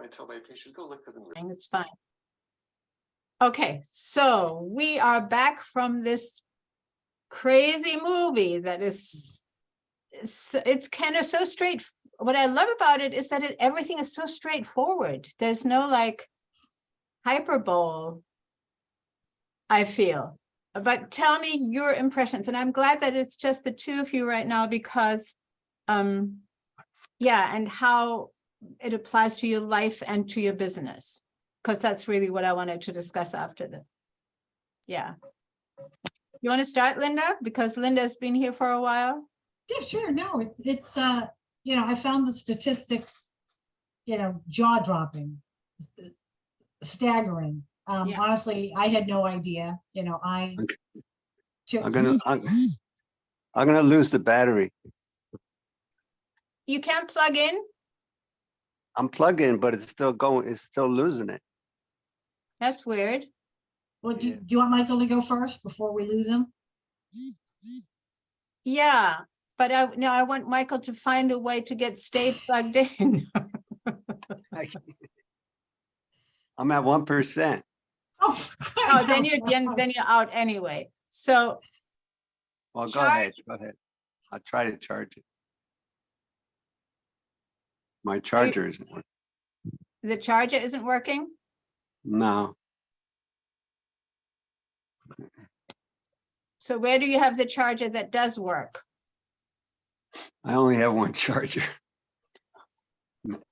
I tell my patients, go look at them. It's fine. Okay, so we are back from this crazy movie that is, it's kind of so straight. What I love about it is that everything is so straightforward. There's no like hyperbole, I feel. But tell me your impressions. And I'm glad that it's just the two of you right now because, yeah, and how it applies to your life and to your business. Because that's really what I wanted to discuss after the, yeah. You want to start, Linda? Because Linda's been here for a while. Yeah, sure. No, it's you know, I found the statistics, you know, jaw-dropping, staggering. Yeah. Honestly, I had no idea, you know, I'm gonna lose the battery. You can't plug in? I'm plugged in, but it's still going, it's still losing it. That's weird. Well, do Yeah. you want Michael to go first before we lose him? Yeah, but I want Michael to find a way to stay plugged in. I'm at 1%. Oh, Oh, then you're out anyway. So Well, go Charge. ahead. I'll try to charge it. My charger isn't working. the charger isn't working? No, So where do you have the charger that does work? I only have one charger.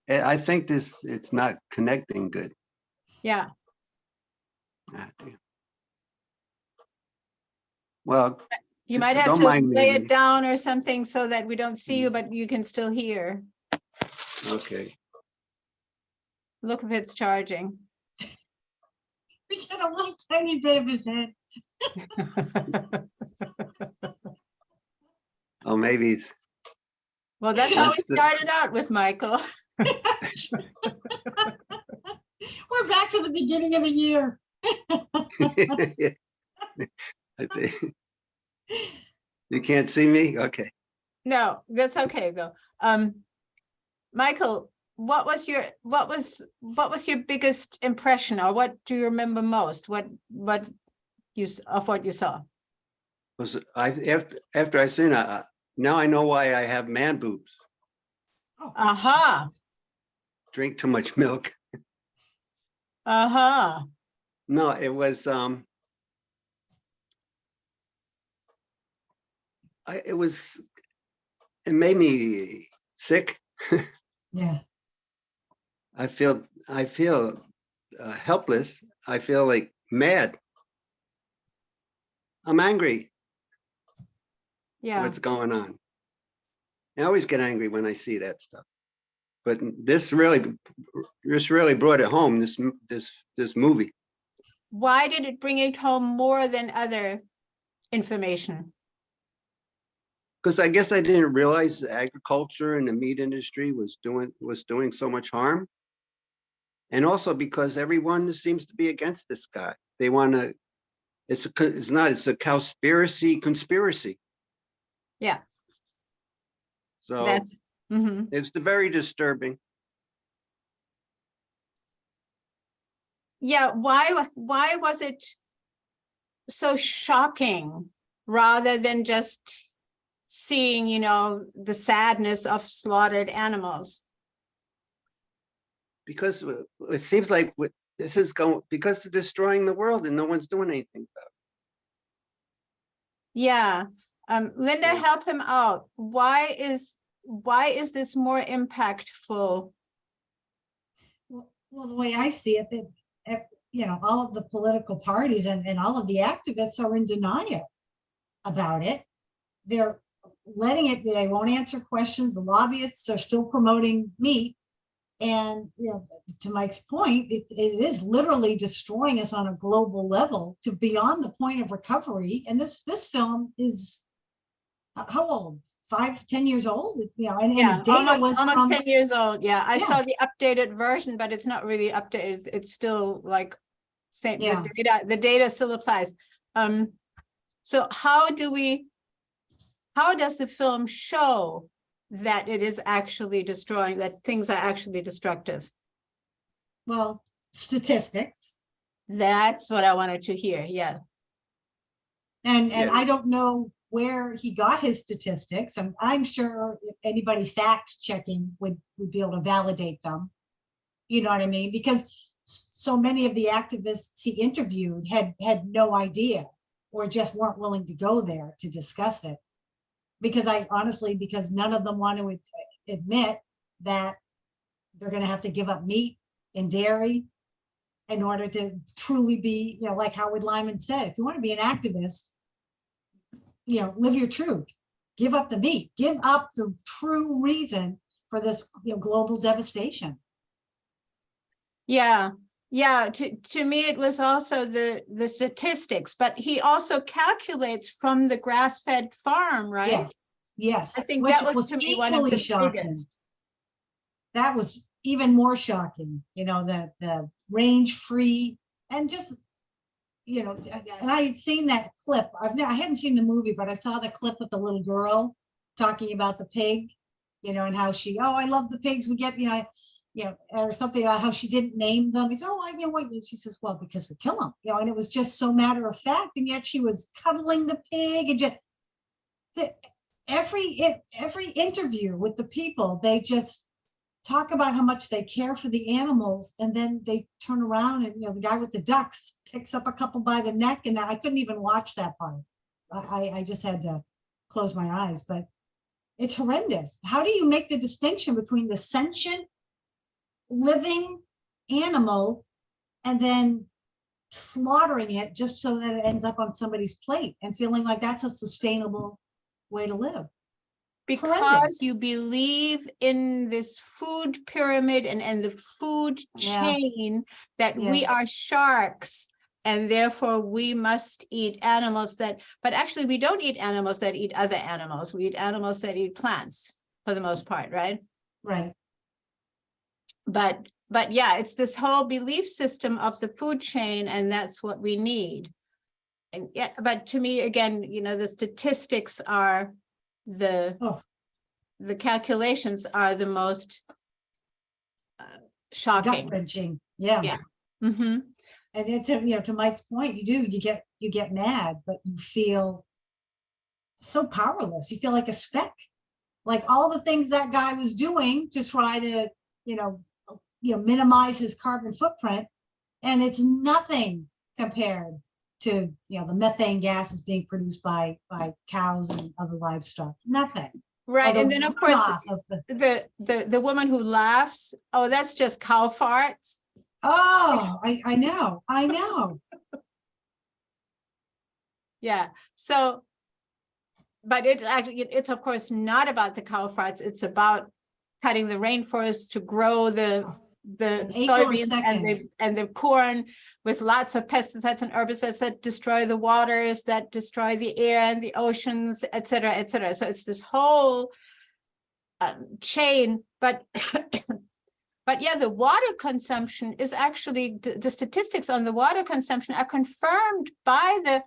I think it's not connecting good. Yeah, Ah, damn. Well, you might have don't to mind lay me. it down or something so that we don't see you, but you can still hear. okay. Look if it's charging. we get a little tiny bit of his head. Oh, maybe it's. Well, that's how we That's the- started out with Michael. We're back to the beginning of the year. I think. You can't see me? Okay. No, that's okay though. Michael, what was your biggest impression, or what do you remember most? What you saw? Was after I seen it, now I know why I have man boobs. Aha. Drink too much milk. Uh-huh. No, it was it made me sick. Yeah. I feel helpless. I feel like mad. I'm angry. Yeah. What's going on? I always get angry when I see that stuff. But this really brought it home. This movie. Why did it bring it home more than other information? Because I guess I didn't realize the agriculture and the meat industry was doing so much harm. And also because everyone seems to be against this guy. They want to, it's a Cowspiracy conspiracy. Yeah. So That's it's very disturbing. yeah. Why was it so shocking rather than just seeing, the sadness of slaughtered animals? Because it seems like this is going, because they're destroying the world and no one's doing anything about it. Yeah. Linda, Yeah. help him out. Why is this more impactful? Well, the way I see it, that all of the political parties and all of the activists are in denial about it. They're letting it, they won't answer questions. The lobbyists are still promoting meat. And, to Mike's point, it is literally destroying us on a global level to beyond the point of recovery. And this film is how old? 5-10 years old? And his data was almost 10 years old. Yeah, I Yeah. saw the updated version, but it's not really updated. It's still like same. Yeah. The data still applies. So how does the film show that it is actually destroying, that things are actually destructive? Well, statistics. That's what I wanted to hear. Yeah. And Yeah. I don't know where he got his statistics. I'm sure if anybody fact checking would be able to validate them. You know what I mean? Because so many of the activists he interviewed had no idea or just weren't willing to go there to discuss it. Because because none of them want to admit that they're going to have to give up meat and dairy in order to truly be, you know, like Howard Lyman said, if you want to be an activist, you know, live your truth, give up the meat, give up the true reason for this, you know, global devastation. Yeah. Yeah. To me, it was also the statistics, but he also calculates from the grass-fed farm, right? Yeah. Yes. I think Which that was to me one of equally the shocking. biggest. That was even more shocking, you know, the range free and just, you know, and I had seen that clip. I hadn't seen the movie, but I saw the clip with the little girl talking about the pig, you know, and how she, oh, I love the pigs. We get, you know, or something about how she didn't name them. He said, oh, I know what. She says, well, because we kill them, you know, and it was just so matter of fact. And yet she was cuddling the pig and just every interview with the people, they just talk about how much they care for the animals, and then they turn around and, you know, the guy with the ducks picks up a couple by the neck, and I couldn't even watch that part. I just had to close my eyes, but it's horrendous. How do you make the distinction between the sentient living animal and then slaughtering it just so that it ends up on somebody's plate and feeling like that's a sustainable way to live? Because Horrendous. you believe in this food pyramid and the food Yeah. chain that Yeah. we are sharks and therefore we must eat animals that, but actually we don't eat animals that eat other animals. We eat animals that eat plants for the most part, right? Right. But yeah, it's this whole belief system of the food chain, and that's what we need. And yeah, but to me, again, you know, the statistics are the calculations are the most shocking. Gut-wrenching. Yeah. Yeah. Mm-hmm. And it's, you know, to Mike's point, you get mad, but you feel so powerless. You feel like a speck, like all the things that guy was doing to try to, you know, minimize his carbon footprint, and it's nothing compared to, you know, the methane gases being produced by cows and other livestock. Nothing. Right, and then of course the woman who laughs, oh, that's just cow farts. Oh, I know. Yeah, so, but it's of course not about the cow farts. It's about cutting the rainforest to grow the soybeans and the corn with lots of pesticides and herbicides that destroy the waters, that destroy the air and the oceans, et cetera, et cetera. So it's this whole chain, but but yeah, the water consumption is actually the statistics on the water consumption are confirmed by the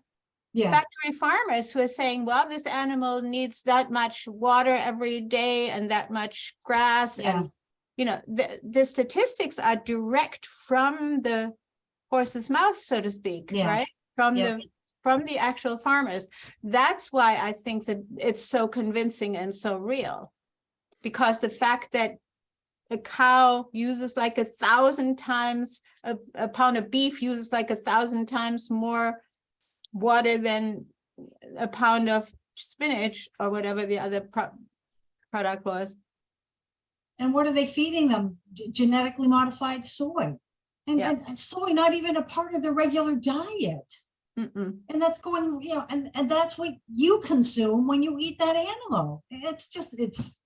factory farmers who are saying, well, this animal needs that much water every day and that much grass. And, you know, the statistics are direct from the horse's mouth, so to speak, right? From the actual farmers. That's why I think that it's so convincing and so real, because the fact that a cow uses like 1,000 times, a pound of beef uses like 1,000 times more water than a pound of spinach or whatever the other product was. And what are they feeding them? Genetically modified soy. And soy not even a part of the regular diet. And that's going, you know, and that's what you consume when you eat that animal. It's just, it's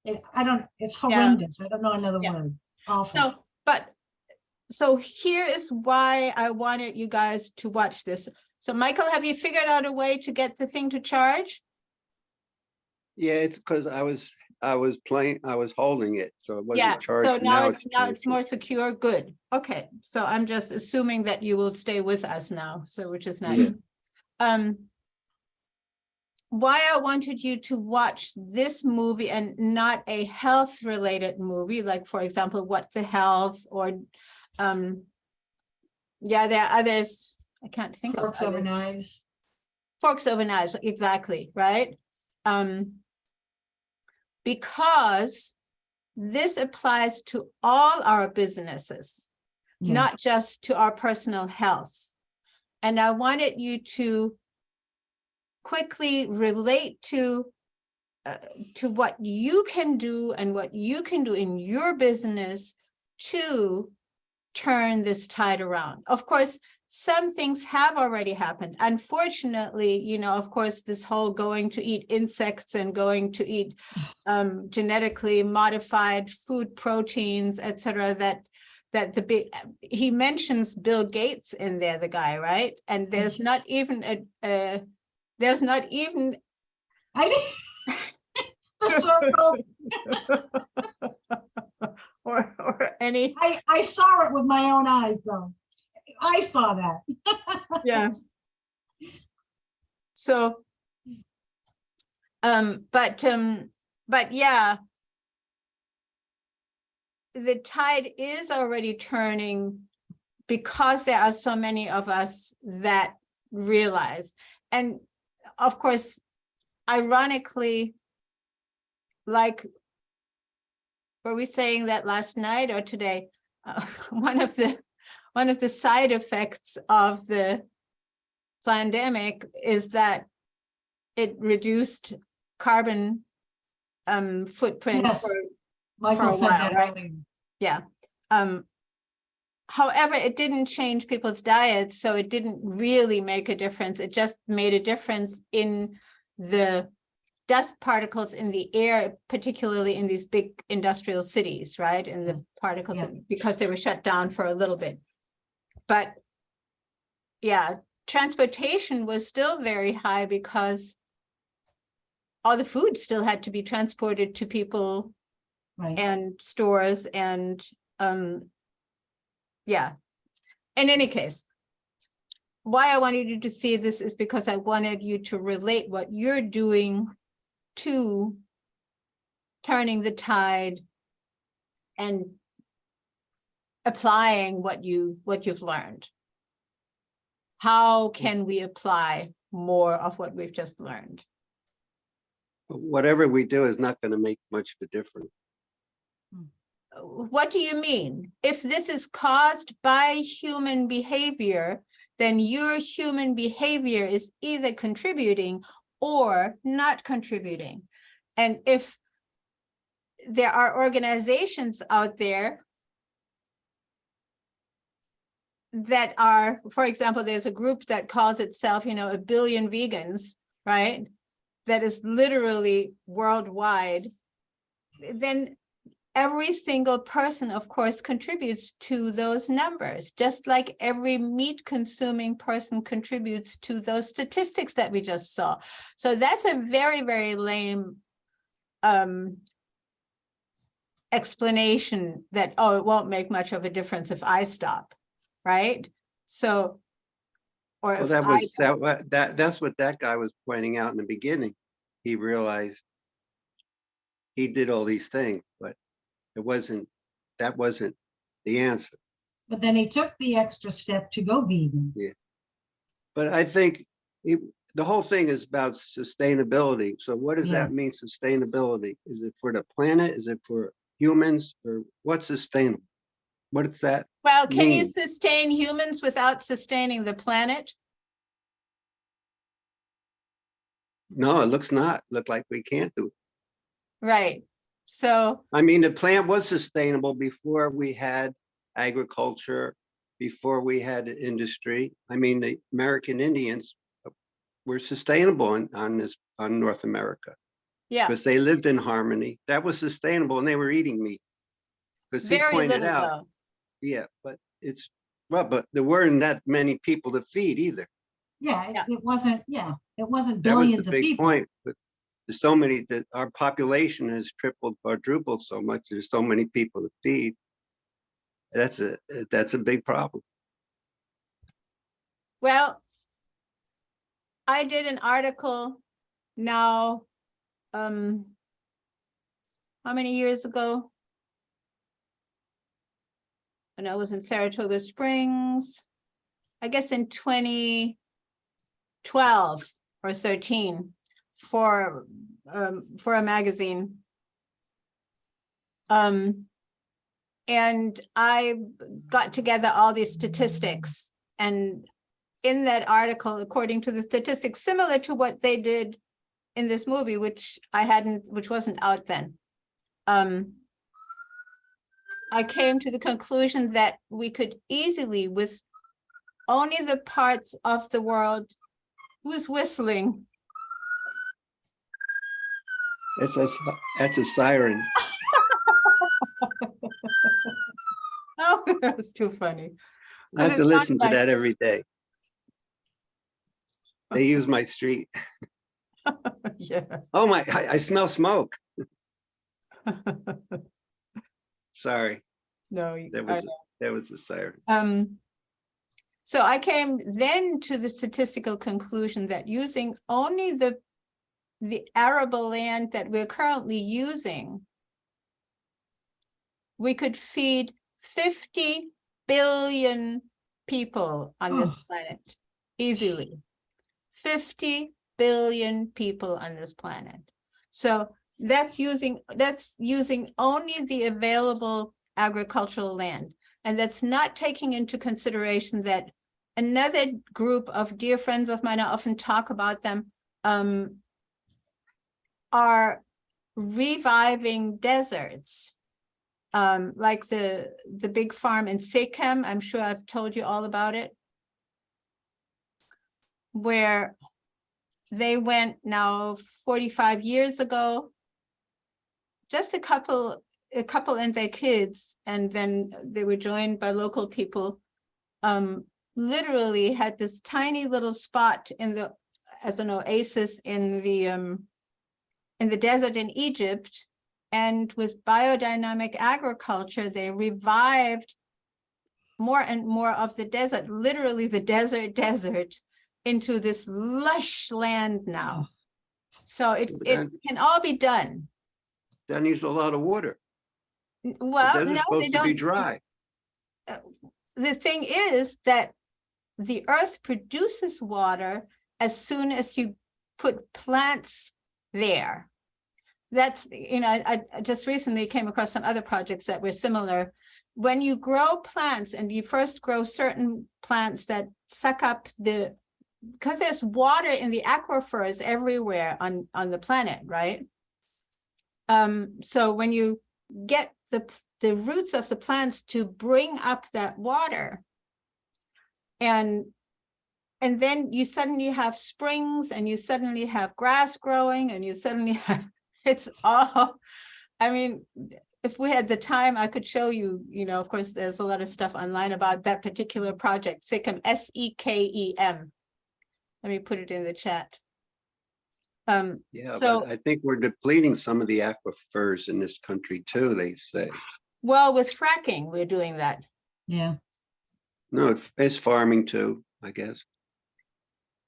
horrendous. I don't know another word. It's awful. So here is why I wanted you guys to watch this. So Michael, have you figured out a way to get the thing to charge? Yeah, it's because I was holding it, so it wasn't charged. So now it's more secure. Good. Okay. So I'm just assuming that you will stay with us now. So which is nice. why I wanted you to watch this movie and not a health related movie, like for example, What the Health, or yeah, there are others. I can't think Forks of over others. knives. Forks Over Knives, exactly, right? Because this applies to all our businesses, Yeah. not just to our personal health. And I wanted you to quickly relate to what you can do and what you can do in your business to turn this tide around. Of course, some things have already happened. Unfortunately, you know, of course, this whole going to eat insects and going to eat genetically modified food proteins, et cetera, that the big, he mentions Bill Gates in there, the guy, right? And there's not even there's not even I the circle. or any, I saw it with my own eyes, though. I saw that. yes. So, but yeah, the tide is already turning because there are so many of us that realize. And of course, ironically, like, were we saying that last night or today? One of the side effects of the pandemic is that it reduced carbon footprint Yes, for Michael a said while, that right? earlier. Yeah. However, it didn't change people's diets, so it didn't really make a difference. It just made a difference in the dust particles in the air, particularly in these big industrial cities, right? In the particles, Yeah. because they were shut down for a little bit. But yeah, transportation was still very high because all the food still had to be transported to people Right. and stores, and yeah. In any case, why I wanted you to see this is because I wanted you to relate what you're doing to turning the tide and applying what you've learned. How can we apply more of what we've just learned? Whatever we do is not going to make much of a difference. What do you mean? If this is caused by human behavior, then your human behavior is either contributing or not contributing. And if there are organizations out there that are, for example, there's a group that calls itself, you know, 1 billion vegans, right? That is literally worldwide, then every single person, of course, contributes to those numbers, just like every meat consuming person contributes to those statistics that we just saw. So that's a very, very lame explanation that, oh, it won't make much of a difference if I stop, right? So, or Well, if that's what that guy was pointing out in the beginning. He realized he did all these things, but that wasn't the answer. But then he took the extra step to go vegan. Yeah. But I think the whole thing is about sustainability. So what does Yeah. that mean, sustainability? Is it for the planet? Is it for humans? Or what's sustainable? What does that well, can you mean? sustain humans without sustaining the planet? No, it looks not. Look like we can't do it. Right. So, I mean, the plant was sustainable before we had agriculture, before we had industry. I mean, the American Indians were sustainable on North America yeah, because they lived in harmony. That was sustainable, and they were eating meat. Because he very pointed little out, though. yeah, but but there weren't that many people to feed either. Yeah, Yeah. it wasn't, yeah, it wasn't That was the billions of big people. point. But there's so many that our population has tripled, quadrupled so much. There's so many people to feed. That's a big problem. Well, I did an article now, how many years ago? And I was in Saratoga Springs, I guess in 2012 or 13 for a magazine. And I got together all these statistics, and in that article, according to the statistics, similar to what they did in this movie, which wasn't out then. I came to the conclusion that we could easily, with only the parts of the world, who's whistling? That's a siren. Oh, that was too funny. I have to it's not listen to that every day. They use my street. Yeah. Oh my, I smell smoke. Sorry, No, that was a siren. so I came then to the statistical conclusion that using only the arable land that we're currently using, we could feed 50 billion people on this planet easily. 50 billion people on this planet. So that's using only the available agricultural land. And that's not taking into consideration that another group of dear friends of mine, I often talk about them, are reviving deserts. Like the big farm in Sikkim, I'm sure I've told you all about it, where they went now 45 years ago, just a couple and their kids, and then they were joined by local people, literally had this tiny little spot as an oasis in the desert in Egypt. And with biodynamic agriculture, they revived more and more of the desert, literally the desert, into this lush land now. So it can all be done. That needs a lot of water. Well, They're no, supposed they to be don't. dry. The thing is that the earth produces water as soon as you put plants there. That's, I just recently came across some other projects that were similar. When you grow plants, and you first grow certain plants that suck up because there's water in the aquifers everywhere on the planet, right? So when you get the roots of the plants to bring up that water, and then you suddenly have springs, and you suddenly have grass growing, and you suddenly have, it's all, I mean, if we had the time, I could show you, of course, there's a lot of stuff online about that particular project, Sikkim, SEKEM. Let me put it in the chat. Yeah, so, but I think we're depleting some of the aquifers in this country too, they say. Well, with fracking, we're doing that. Yeah. No, it's farming too, I guess.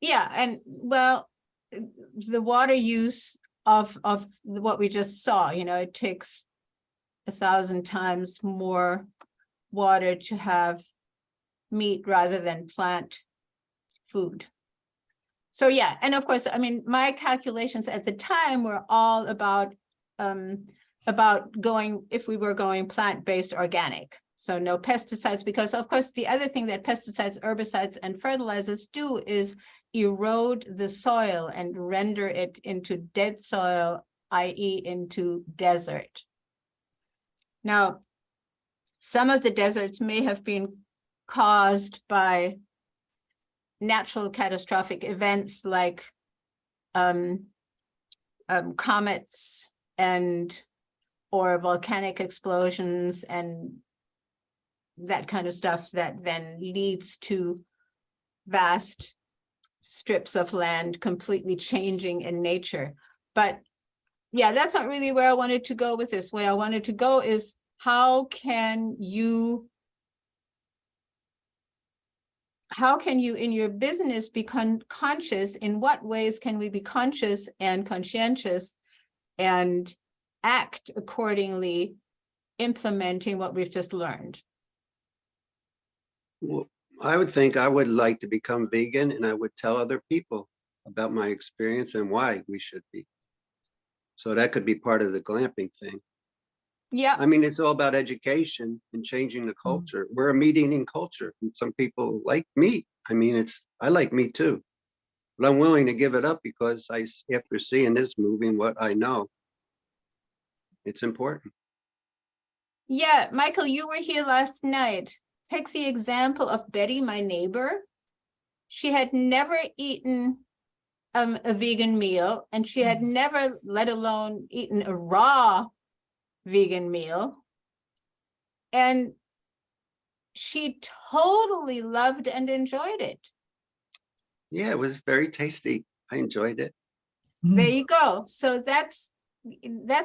Yeah, and well, the water use of what we just saw, it takes 1,000 times more water to have meat rather than plant food. So yeah, and of course, I mean, my calculations at the time were all about going, if we were going plant-based organic. So no pesticides, because of course, the other thing that pesticides, herbicides, and fertilizers do is erode the soil and render it into dead soil, i.e. into desert. Now, some of the deserts may have been caused by natural catastrophic events like comets or volcanic explosions and that kind of stuff that then leads to vast strips of land completely changing in nature. But yeah, that's not really where I wanted to go with this. Where I wanted to go is, how can how can you in your business be conscious? In what ways can we be conscious and conscientious and act accordingly, implementing what we've just learned? Well, I would think I would like to become vegan, and I would tell other people about my experience and why we should be. So that could be part of the glamping thing. Yeah, I mean, it's all about education and changing the culture. We're a meat eating culture, and some people like meat. I mean, I like meat too, but I'm willing to give it up because after seeing this movie and what I know, it's important. yeah, Michael, you were here last night. Take the example of Betty, my neighbor. She had never eaten a vegan meal, and she had never, let alone eaten a raw vegan meal. And she totally loved and enjoyed it. Yeah, it was very tasty. I enjoyed it. There you go. So that's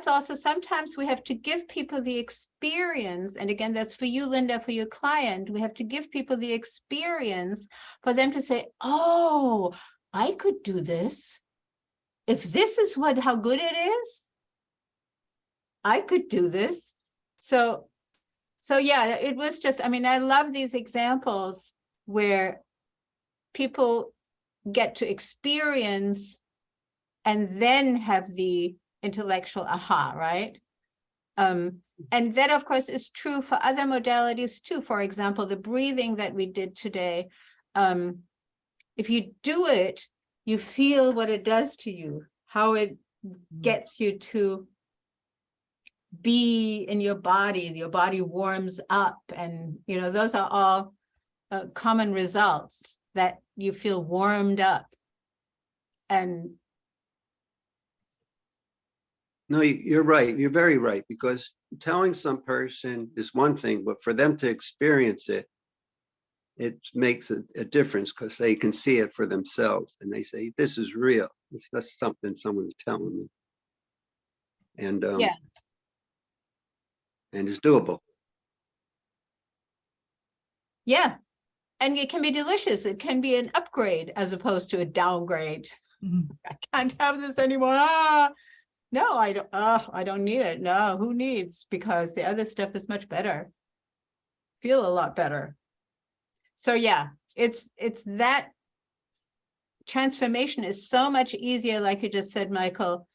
also, sometimes we have to give people the experience. And again, that's for you, Linda, for your client. We have to give people the experience for them to say, oh, I could do this. If this is how good it is, I could do this. So yeah, it was just, I mean, I love these examples where people get to experience and then have the intellectual aha, right? And that, of course, is true for other modalities too. For example, the breathing that we did today. If you do it, you feel what it does to you, how it gets you to be in your body warms up. And, those are all common results, that you feel warmed up. And No, you're right. You're very right, because telling some person is one thing, but for them to experience it, it makes a difference, because they can see it for themselves and they say, this is real. It's not something someone's telling me. And yeah, and it's doable. yeah. And it can be delicious. It can be an upgrade as opposed to a downgrade. I can't have this anymore. No, I don't. I don't need it. No, who needs? Because the other stuff is much better. Feel a lot better. So yeah, it's that transformation is so much easier, like you just said, Michael,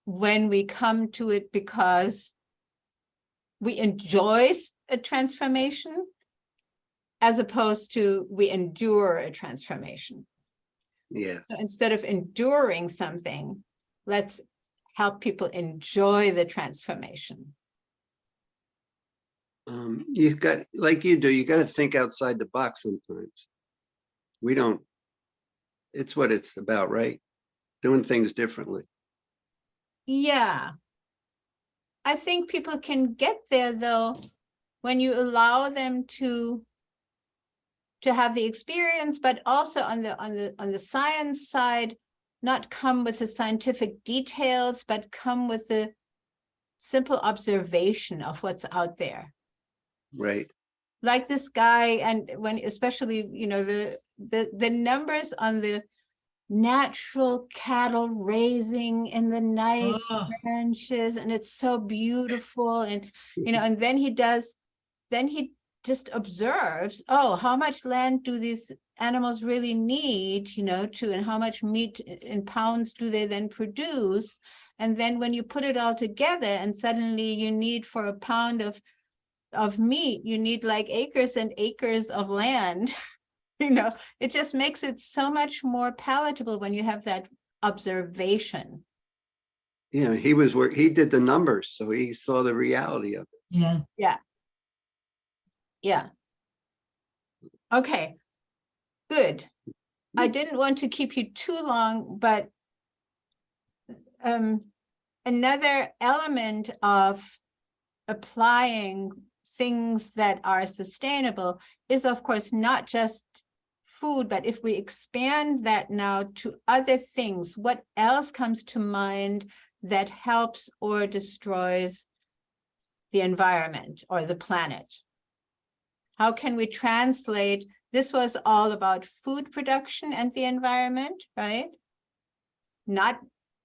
when we come to it because we enjoy a transformation, as opposed to we endure a transformation. Yeah. So instead of enduring something, let's help people enjoy the transformation. You've got, like you do, you got to think outside the box sometimes. We don't. It's what it's about, right? Doing things differently. Yeah. I think people can get there, though, when you allow them to have the experience, but also on the science side, not come with the scientific details, but come with the simple observation of what's out there. Right. Like this guy, and when especially, the numbers on the natural cattle raising in the nice ranches, and it's so beautiful. And, and then he just observes, oh, how much land do these animals really need, and how much meat in pounds do they then produce? And then when you put it all together, and suddenly you need, for a pound of meat, you need like acres and acres of land. It just makes it so much more palatable when you have that observation. Yeah, he did the numbers, so he saw the reality of it. Yeah. Okay, good. I didn't want to keep you too long, but another element of applying things that are sustainable is, of course, not just food, but if we expand that now to other things, what else comes to mind that helps or destroys the environment or the planet? How can we translate this was all about food production and the environment, right? Not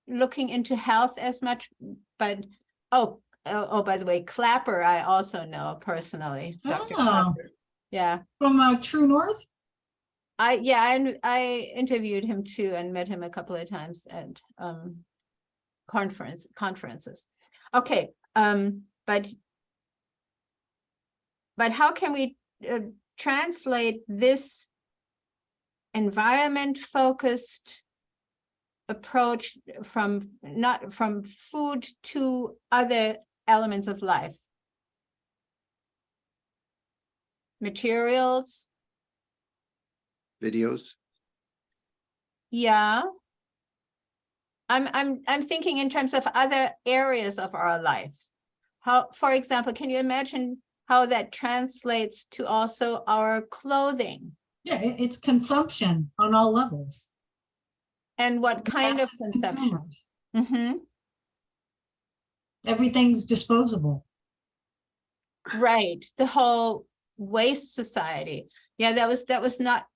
looking into health as much, but, by the way, Clapper, I also know personally, Dr. Oh. Clapper. Yeah, From True North? I interviewed him too and met him a couple of times at conferences. Okay, but how can we translate this environment-focused approach from food to other elements of life? Materials, Videos. yeah. I'm thinking in terms of other areas of our life. How, for example, can you imagine how that translates to also our clothing? Yeah, it's consumption on all levels. And what kind of consumption? Consumers. Mm-hmm. Everything's disposable. Right, the whole waste society. Yeah, that was not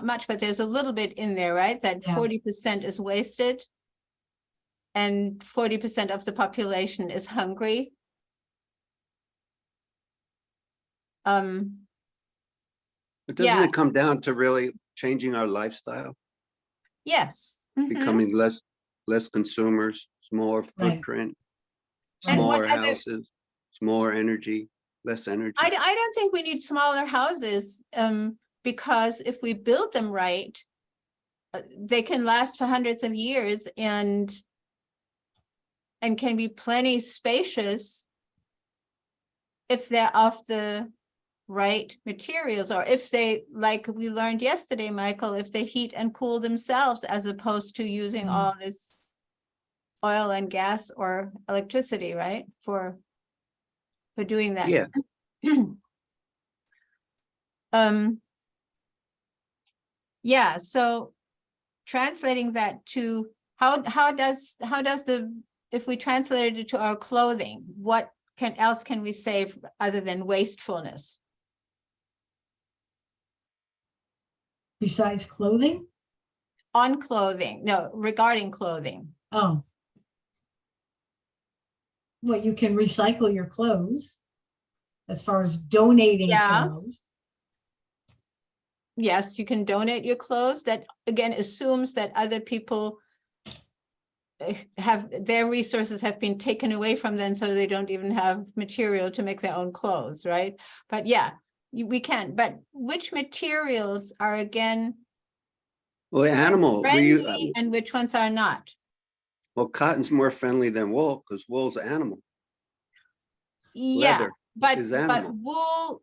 much, but there's a little bit in there, right? That Yeah. 40% is wasted and 40% of the population is hungry. But doesn't Yeah. it come down to really changing our lifestyle, Yes. Mhm. becoming less consumers, smaller Right. footprint, And what smaller other- houses, more energy, less energy? I don't think we need smaller houses, because if we build them right, they can last for hundreds of years and can be plenty spacious if they're of the right materials, or if they, like we learned yesterday, Michael, if they heat and cool themselves as opposed to using all this oil and gas or electricity, right? For doing that. Yeah, Yeah, so translating that to how does if we translate it to our clothing, what else can we say other than wastefulness? Besides clothing? On clothing, no, regarding clothing. Oh. Well, you can recycle your clothes as far as donating Yeah. clothes. Yes, you can donate your clothes. That again assumes that other people have their resources have been taken away from them, so they don't even have material to make their own clothes, right? But yeah, we can. But which materials are again well, animal, friendly and which ones are not? well, cotton's more friendly than wool because wool's animal. Yeah, Leather but is animal. wool,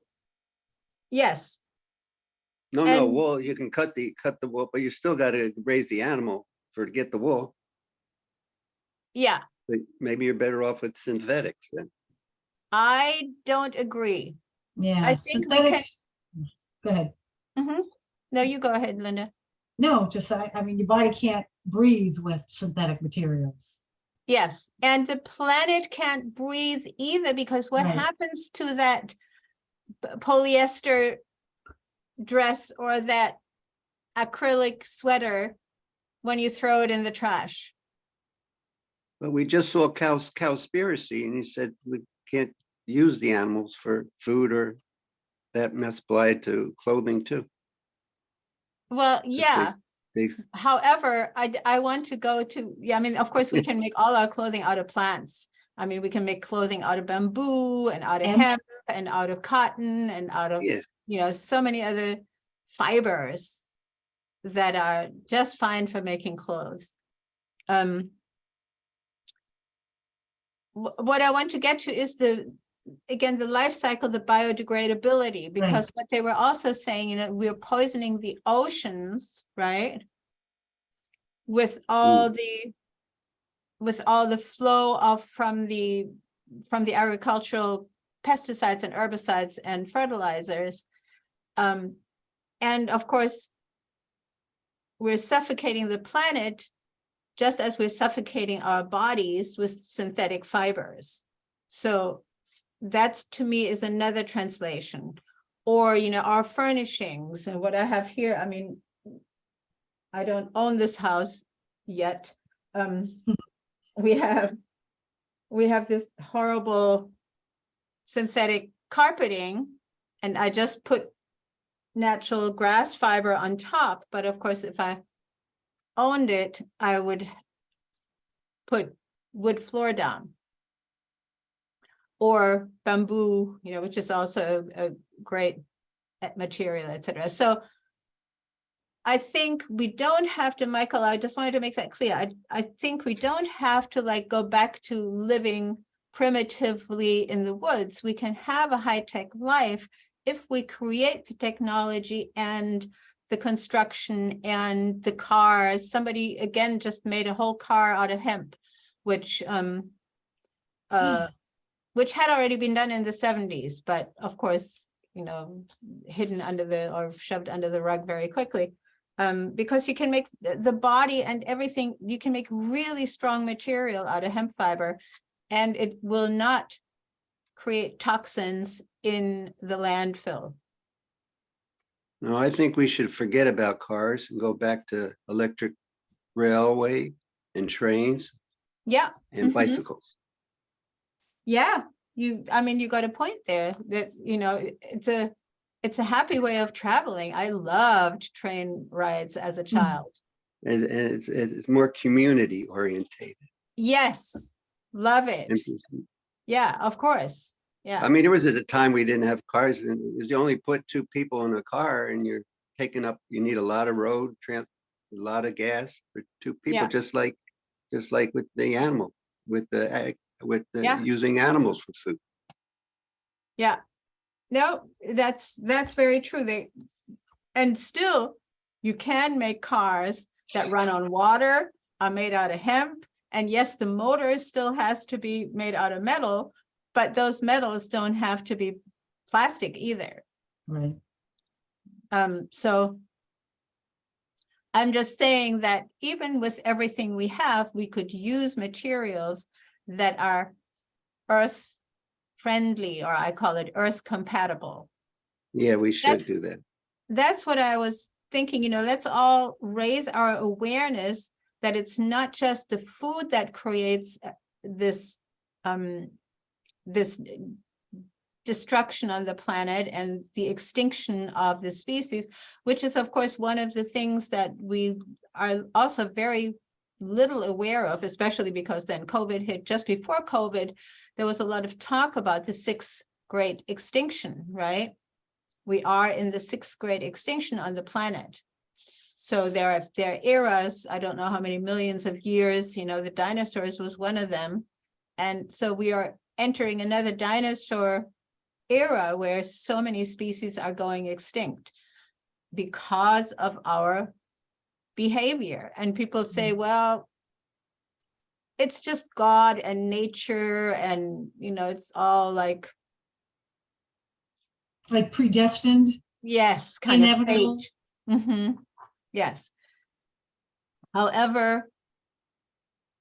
yes. No, and- wool, you can cut the wool, but you still got to raise the animal to get the wool. Yeah, But maybe you're better off with synthetics then. I don't agree. Yeah. I think we can. Synthetics. Go ahead. No, you go ahead, Linda. No, just I mean, your body can't breathe with synthetic materials. Yes, and the planet can't breathe either, because what Right. happens to that polyester dress or that acrylic sweater when you throw it in the trash? But we just saw Cowspiracy, and he said we can't use the animals for food, or that must apply to clothing too. Well, yeah. They, However, I want to go to, yeah, I mean, of course, we can make all our clothing out of plants. I mean, we can make clothing out of bamboo and out of hemp and out of cotton and out of, yeah, so many other fibers that are just fine for making clothes. What I want to get to is the life cycle, the biodegradability, because what they were also saying, we're poisoning the oceans, right? With all the flow of from the agricultural pesticides and herbicides and fertilizers. And of course, we're suffocating the planet just as we're suffocating our bodies with synthetic fibers. So that's, to me, is another translation. or, you know, our furnishings and what I have here. I mean, I don't own this house yet. We have this horrible synthetic carpeting, and I just put natural grass fiber on top. But of course, if I owned it, I would put wood floor down, or bamboo, you know, which is also a great material, etc. So I think we don't have to, Michael, I just wanted to make that clear. I think we don't have to like go back to living primitively in the woods. We can have a high-tech life if we create the technology and the construction and the cars. Somebody again just made a whole car out of hemp, which had already been done in the 70s, but of course, you know, hidden under the, or shoved under the rug very quickly. Because you can make the body and everything, you can make really strong material out of hemp fiber, and it will not create toxins in the landfill. No, I think we should forget about cars and go back to electric railway and trains Yeah. and bicycles. Yeah, I mean, you got a point there that, you know, it's a happy way of traveling. I loved train rides as a child. And it's more community orientated. Yes, love it. Yeah, of course. Yeah. I mean, there was at a time we didn't have cars, and you only put two people in a car and you're taking up, you need a lot of road a lot of gas for two people, Yeah. just like with the animal, with the Yeah. using animals for food. Yeah. No, that's very true. And still you can make cars that run on water, are made out of hemp. And yes, the motor still has to be made out of metal, but those metals don't have to be plastic either. Right. So I'm just saying that even with everything we have, we could use materials that are earth friendly, or I call it earth compatible. Yeah, we should do that. That's what I was thinking, you know, let's all raise our awareness that it's not just the food that creates this this destruction on the planet and the extinction of the species, which is of course one of the things that we are also very little aware of, especially because then COVID hit. Just before COVID, there was a lot of talk about the sixth great extinction, right? We are in the sixth great extinction on the planet. So there are eras, I don't know how many millions of years, you know, the dinosaurs was one of them. And so we are entering another dinosaur era where so many species are going extinct because of our behavior. And people say, well, it's just God and nature, and, you know, it's all like predestined. Yes, kind inevitable. of fate. Yes. However,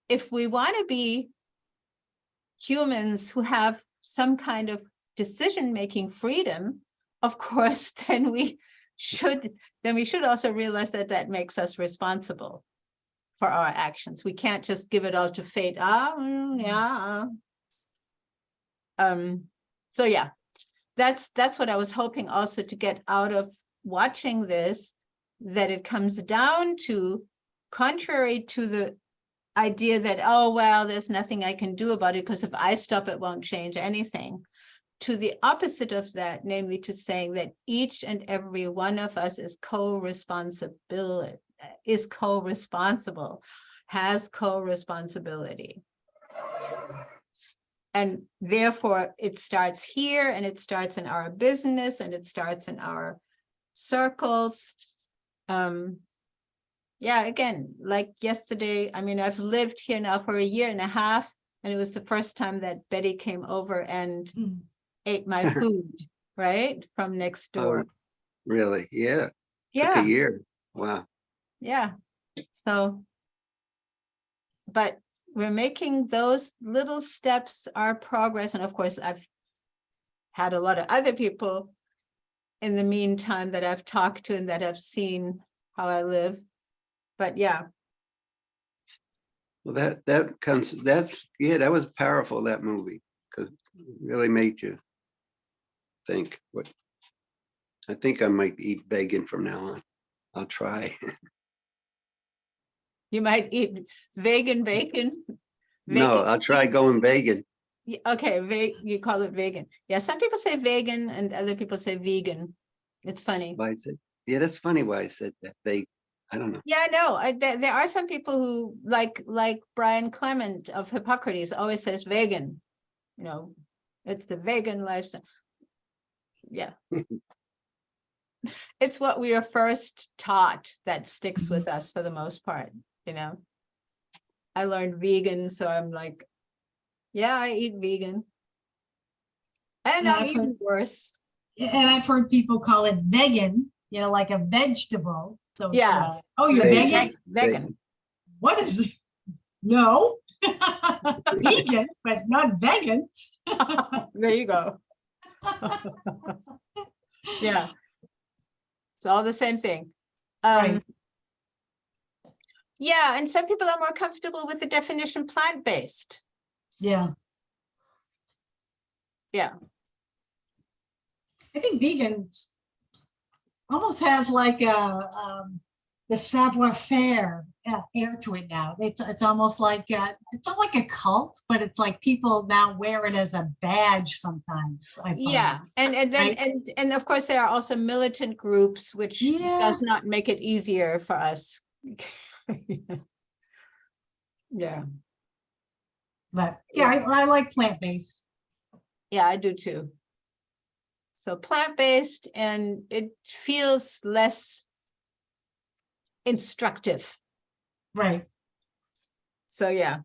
if we want to be humans who have some kind of decision-making freedom, of course, then we should also realize that that makes us responsible for our actions. We can't just give it all to fate. Yeah. So yeah, that's what I was hoping also to get out of watching this, that it comes down to, contrary to the idea that, oh, well, there's nothing I can do about it because if I stop, it won't change anything, to the opposite of that, namely to saying that each and every one of us is co-responsible, has co-responsibility. And therefore, it starts here, and it starts in our business, and it starts in our circles. Yeah, again, like yesterday, I mean, I've lived here now for 1.5 years, and it was the first time that Betty came over and ate my food, right, from next door. Oh, really? Yeah. Yeah. Took a year. Wow. Yeah. So, but we're making those little steps our progress. And of course, I've had a lot of other people in the meantime that I've talked to and that have seen how I live. But yeah, Well, that that was powerful, that movie, because it really made you think. What I think I might eat vegan from now on. I'll try. you might eat vegan bacon. No, Vegan I'll try going vegan. Okay, you call it vegan. Yeah, some people say vegan and other people say vegan. It's funny. Why I said, yeah, that's funny why I said that. I don't know. Yeah, no, there are some people who like Brian Clement of Hippocrates always says vegan. You know, it's the vegan lifestyle. Yeah. It's what we are first taught that sticks with us for the most part, you know. I learned vegan, so I'm like, yeah, I eat vegan. And Yeah, I'm I've heard- even worse. And I've heard people call it vegan, like a vegetable. So it's, Yeah. oh, you're Vegan. vegan? Vegan. What is it? No. Vegan, but not vegan. There you go. Yeah. It's all the same thing. Right. Yeah, and some people are more comfortable with the definition plant-based. Yeah. Yeah. I think vegan almost has like the savoir-faire air to it now. It's almost like it's not like a cult, but it's like people now wear it as a badge sometimes. I find. Yeah, and then Right. and of course there are also militant groups, which Yeah. does not make it easier for us. Yeah, But yeah, I like plant-based. yeah, I do too. So plant-based, and it feels less instructive. Right. So yeah,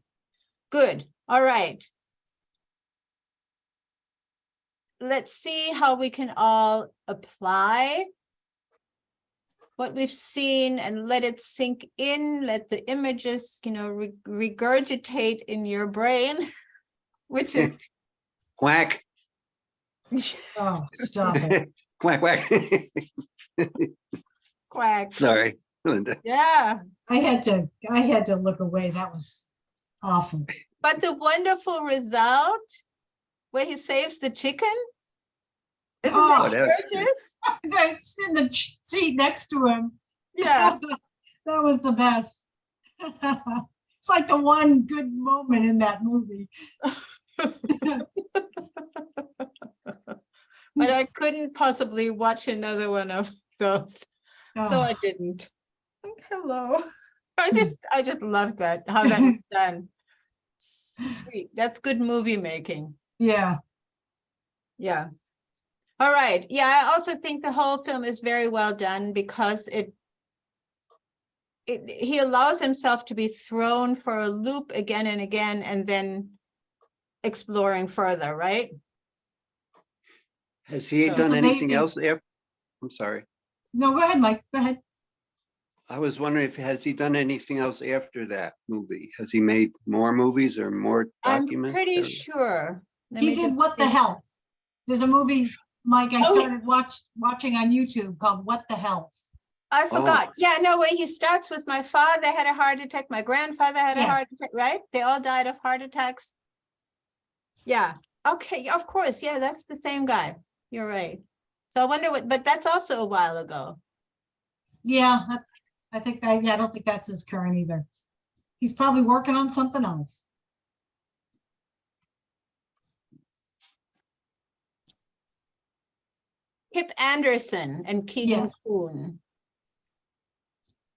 good. All right. Let's see how we can all apply what we've seen and let it sink in, let the images, regurgitate in your brain, which is Quack, Oh, stop it. quack, quack. quack. Sorry, Linda. Yeah, I had to look away. That was awful. but the wonderful result where he saves the chicken, isn't Oh, that that was great. gorgeous? It's in the seat next to him. Yeah, That was the best. It's like the one good moment in that movie. but I couldn't possibly watch another one of those, so I Oh, didn't. Hello. I just love that, how that was done. Sweet. That's good movie making. yeah. Yeah. All right. Yeah, I also think the whole film is very well done because he allows himself to be thrown for a loop again and again, and then exploring further, right? Has he So- done It's anything amazing. else after? I'm sorry. No, go ahead, Mike. Go ahead. I was wondering if has he done anything else after that movie? Has he made more movies or more I'm documents? pretty sure. Let He me did just What the see. Health. There's a movie, Mike, I Oh, started watching on YouTube called What the Health. I forgot. Yeah, no way. He starts with my father had a heart attack. My grandfather had a Yes. heart attack, right? They all died of heart attacks. Yeah. Okay. Of course. Yeah, that's the same guy. You're right. So I wonder but that's also a while ago. Yeah, I don't think that's his current either. He's probably working on something else. Kip Anderson and Keegan Yes. Poon.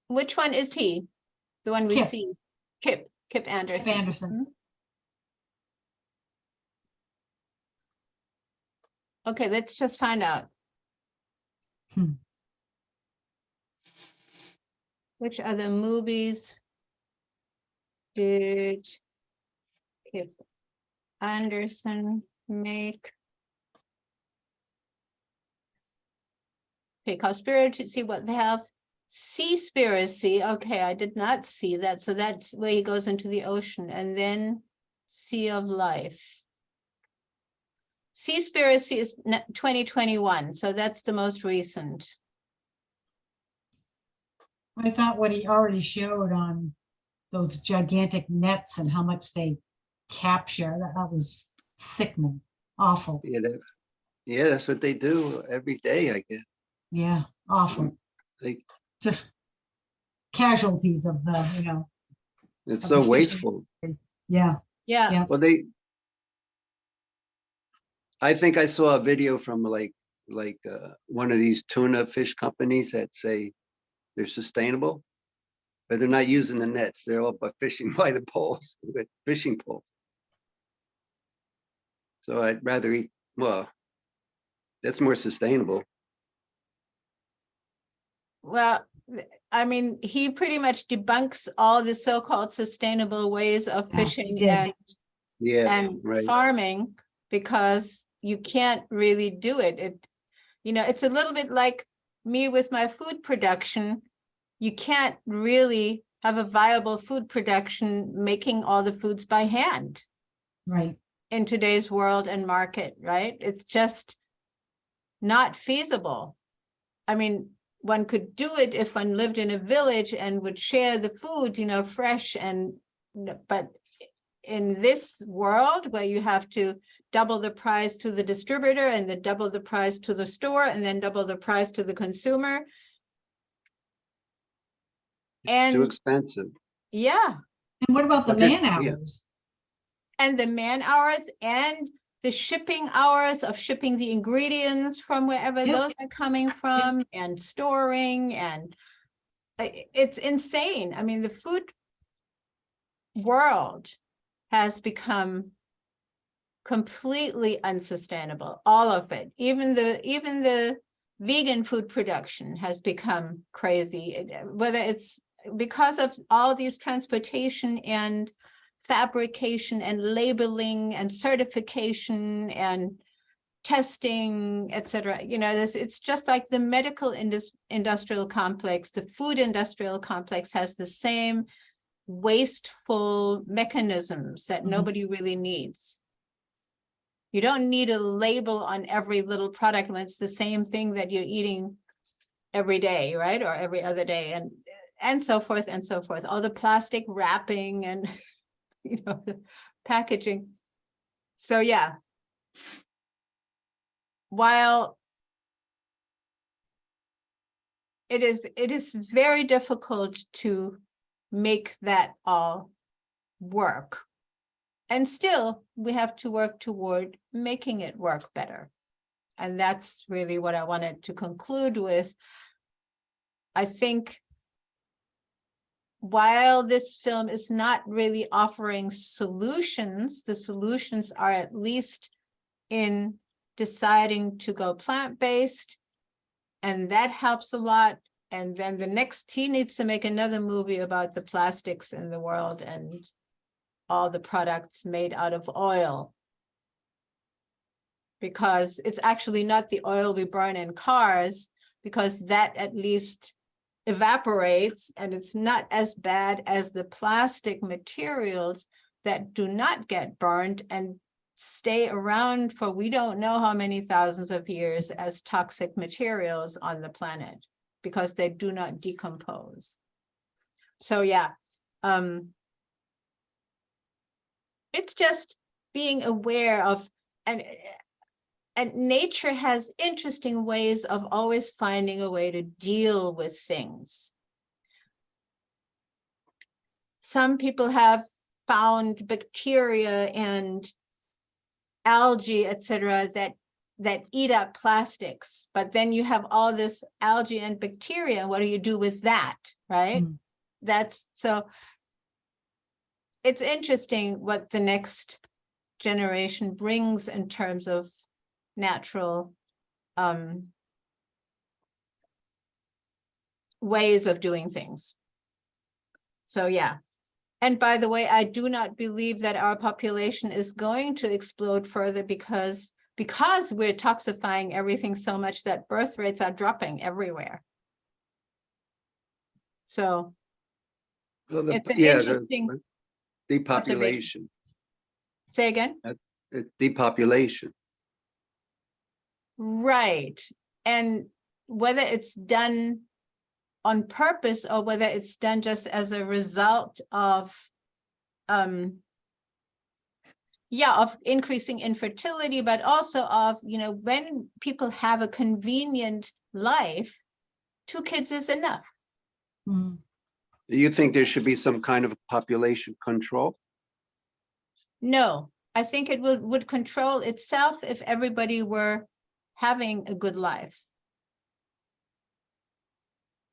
Which one is he? The one we Kip. see? Kip Anderson. Kip Anderson. Mhm. Okay, let's just find out. Hmm. Which other movies did Kip Anderson make? Okay, Cowspiracy, What the Health? Seaspiracy. Okay, I did not see that. So that's where he goes into the ocean, and then Sea of Life. Seaspiracy is 2021, so that's the most recent. I thought what he already showed on those gigantic nets and how much they capture, that was sickening, awful. Yeah, that's what they do every day, I guess. Yeah, awful. They, Just casualties of the, you know, it's of so the fishing. wasteful. Yeah, Yeah. Yeah. Well, I think I saw a video from like one of these tuna fish companies that say they're sustainable, but they're not using the nets. They're all but fishing by the poles with fishing poles. So I'd rather eat, well, that's more sustainable. Well, I mean, he pretty much debunks all the so-called sustainable ways of Yeah, he fishing did. Yeah, and right. farming, because you can't really do it. It's a little bit like me with my food production. You can't really have a viable food production making all the foods by hand Right. in today's world and market, right? It's just not feasible. I mean, one could do it if one lived in a village and would share the food, fresh but in this world where you have to double the price to the distributor and then double the price to the store and then double the price to the consumer. Too And expensive. yeah, And what about the But there's- man yeah. hours? and the man hours and the shipping hours of shipping the ingredients from wherever Yep. those are coming from and storing, and it's insane. I mean, the food world has become completely unsustainable, all of it. Even the vegan food production has become crazy, whether it's because of all these transportation and fabrication and labeling and certification and testing, etc. It's just like the medical industrial complex. The food industrial complex has the same wasteful mechanisms that nobody really needs. You don't need a label on every little product when it's the same thing that you're eating every day, right? Or every other day, and so forth and so forth. All the plastic wrapping and the packaging. So yeah, while it is very difficult to make that all work, and still we have to work toward making it work better. And that's really what I wanted to conclude with. I think while this film is not really offering solutions, the solutions are at least in deciding to go plant-based, and that helps a lot. And then the next, he needs to make another movie about the plastics in the world and all the products made out of oil, because it's actually not the oil we burn in cars, because that at least evaporates, and it's not as bad as the plastic materials that do not get burned and stay around for we don't know how many thousands of years as toxic materials on the planet, because they do not decompose. So yeah, it's just being aware of, and nature has interesting ways of always finding a way to deal with things. Some people have found bacteria and algae, etc., that eat up plastics, but then you have all this algae and bacteria, and what do you do with that, right? That's so it's interesting what the next generation brings in terms of natural ways of doing things. So yeah. And by the way, I do not believe that our population is going to explode further because we're toxifying everything so much that birth rates are dropping everywhere. So Well, it's an the interesting depopulation. Say again? It's depopulation. Right. And whether it's done on purpose or whether it's done just as a result of of increasing infertility, but also of, when people have a convenient life, 2 kids is enough. Mm. Do you think there should be some kind of population control? No, I think it would control itself if everybody were having a good life.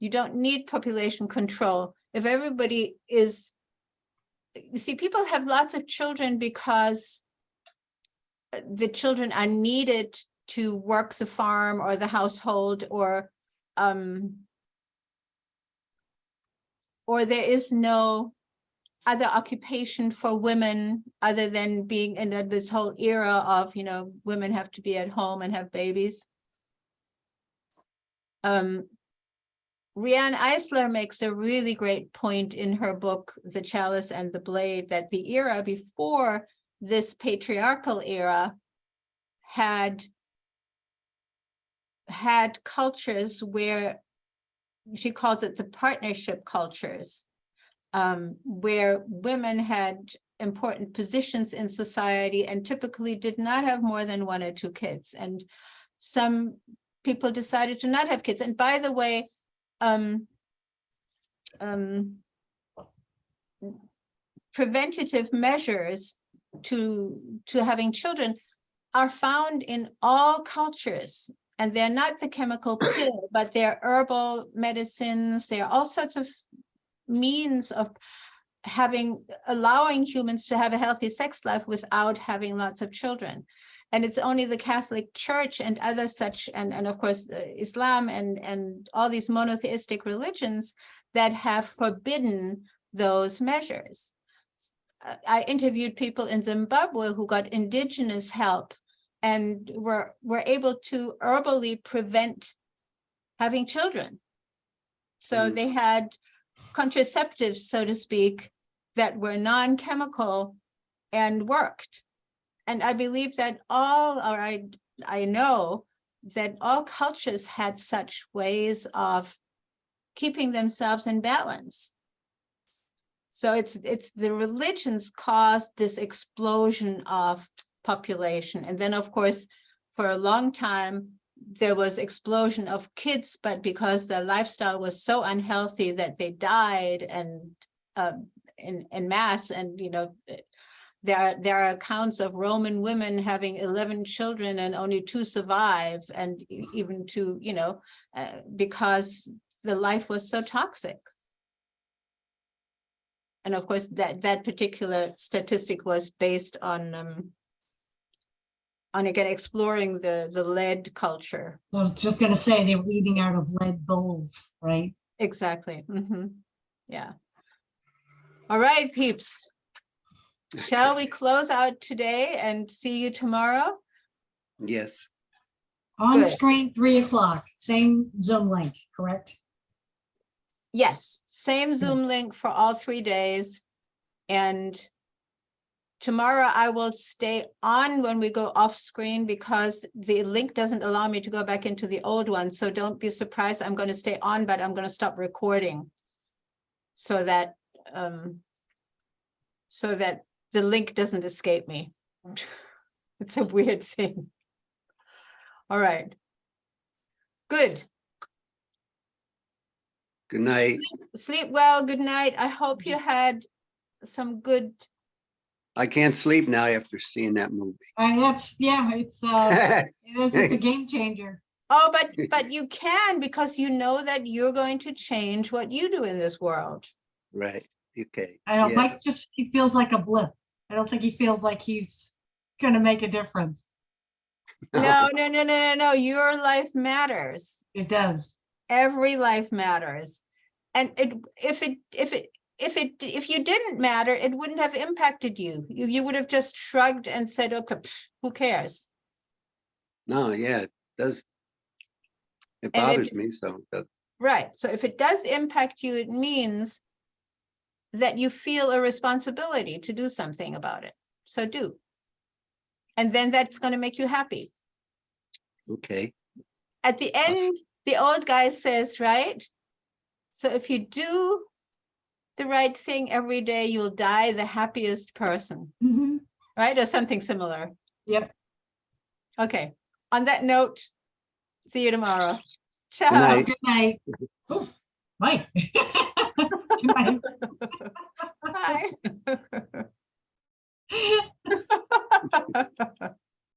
You don't need population control. If everybody is, you see, people have lots of children because the children are needed to work the farm or the household, or there is no other occupation for women other than being in this whole era of, women have to be at home and have babies. Rianne Eisler makes a really great point in her book, The Chalice and the Blade, that the era before this patriarchal era had cultures where she calls it the partnership cultures, where women had important positions in society and typically did not have more than 1 or 2 kids. And some people decided to not have kids. And by the way, preventative measures to having children are found in all cultures, and they're not the chemical pill, but they're herbal medicines. There are all sorts of means of allowing humans to have a healthy sex life without having lots of children. And it's only the Catholic Church and other such, and of course Islam and all these monotheistic religions that have forbidden those measures. I interviewed people in Zimbabwe who got indigenous help and were able to herbally prevent having children. So they had contraceptives, so to speak, that were non-chemical and worked. And I believe that I know that all cultures had such ways of keeping themselves in balance. So it's the religions caused this explosion of population. And then, of course, for a long time, there was explosion of kids, but because their lifestyle was so unhealthy that they died and in mass. And there are accounts of Roman women having 11 children and only 2 survive, and even 2, because the life was so toxic. And of course, that particular statistic was based on again exploring the lead culture. I was just gonna say they were eating out of lead bowls, right? Exactly. Yeah. All right, peeps. Shall we close out today and see you tomorrow? Yes. On Good. screen, 3 o'clock, same Zoom link, correct? Yes, same Zoom link for all 3 days. And tomorrow I will stay on when we go off screen because the link doesn't allow me to go back into the old one. So don't be surprised. I'm going to stay on, but I'm going to stop recording so that the link doesn't escape me. It's a weird thing. All right. Good. Good night. Sleep well. Good night. I hope you had some good. I can't sleep now after seeing that movie. It's a game changer. Oh, but you can, because you know that you're going to change what you do in this world. Right. Okay. I don't. Yeah. Mike he feels like a blip. I don't think he feels like he's gonna make a difference. No. Your life matters. It does. Every life matters. And if you didn't matter, it wouldn't have impacted you. You would have just shrugged and said, okay, who cares? No, yeah, it does. It And bothers me, so it does. Right. So if it does impact you, it means that you feel a responsibility to do something about it. So do. And then that's going to make you happy. Okay. At the end, the old guy says, right? So if you do the right thing every day, you'll die the happiest person, Mhm. right? Or something similar. Yep. Okay. On that note, see you tomorrow. night. Ciao. Good night. Oh, Mike. Good night.